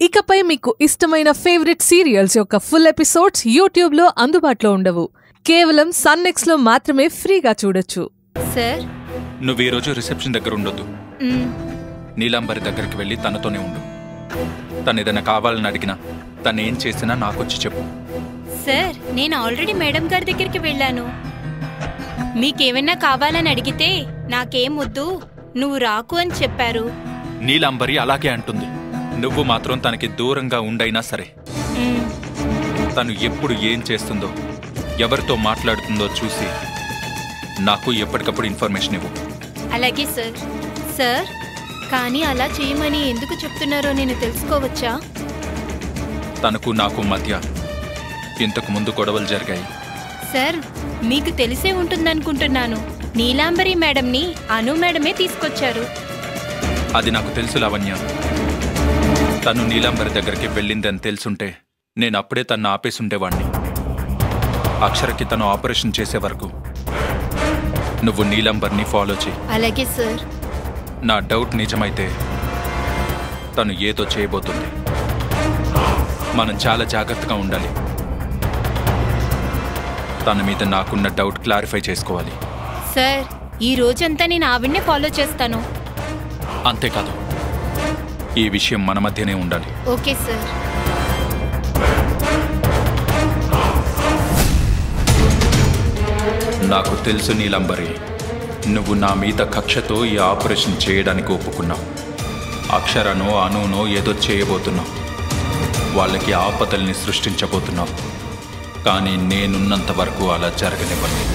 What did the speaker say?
ఇకపై మీకు ఇష్టమైన ఫేవరెట్ సీరియల్స్ యొక్క ఫుల్ ఎపిసోడ్స్ యూట్యూబ్లో అందుబాటులో ఉండవు. కేవలం సన్నెక్స్లో మాత్రమే ఫ్రీగా చూడొచ్చు. సార్, నువ్వు ఈరోజు రిసెప్షన్ దగ్గర ఉండొద్దు. నీలాంబరి దగ్గరికి వెళ్ళి తనతోనే ఉండు. తను ఏదైనా కావాలని అడిగినా తను ఏం చేసినా నాకొచ్చి చెప్పు. సార్, నేను ఆల్రెడీ మేడం గారి దగ్గరికి వెళ్ళాను. మీకేమైనా కావాలని అడిగితే నాకేం వద్దు, నువ్వు రాకు అని చెప్పారు. నీలాంబరి అలాగే అంటుంది. నువ్వు మాత్రం తనకి దూరంగా ఉండైనా సరే తను ఎప్పుడు ఏం చేస్తుందో ఎవరితో మాట్లాడుతుందో చూసి నాకు ఎప్పటికప్పుడు ఇన్ఫర్మేషన్ ఇవ్వు. అలాగే సార్. సార్, కానీ అలా చేయమని ఎందుకు చెప్తున్నారో నేను తెలుసుకోవచ్చా? తనకు నాకు మధ్య ఇంతకు ముందు గొడవలు జరిగాయి. సార్, మీకు తెలిసే ఉంటుందనుకుంటున్నాను. నీలాంబరి మేడంని అను మేడమే తీసుకొచ్చారు. అది నాకు తెలుసు లావణ్య. తను నీలాంబరి దగ్గరికి వెళ్ళిందని తెలుసుంటే నేను అప్పుడే తను ఆపేసుండేవాణ్ణి. అక్షరకి తను ఆపరేషన్ చేసే వరకు నువ్వు నీలాంబర్ని ఫాలో చేయి. అలాగే సార్. నా డౌట్ నిజమైతే తను ఏదో చేయబోతుంది. మనం చాలా జాగ్రత్తగా ఉండాలి. తన మీద నాకున్న డౌట్ క్లారిఫై చేసుకోవాలి. సార్, ఈ రోజంతా నేను ఆవిడ్నే ఫాలో చేస్తాను. అంతేకాదు, ఈ విషయం మన మధ్యనే ఉండాలి. Okay sir. నాకు తెలుసు నీలాంబరి, నువ్వు నా మీద కక్షతో ఈ ఆపరేషన్ చేయడానికి ఒప్పుకున్నావు. అక్షరనో అనునో ఏదో చేయబోతున్నావు. వాళ్ళకి ఆపదల్ని సృష్టించబోతున్నావు. కానీ నేనున్నంత వరకు అలా జరగనివ్వండి.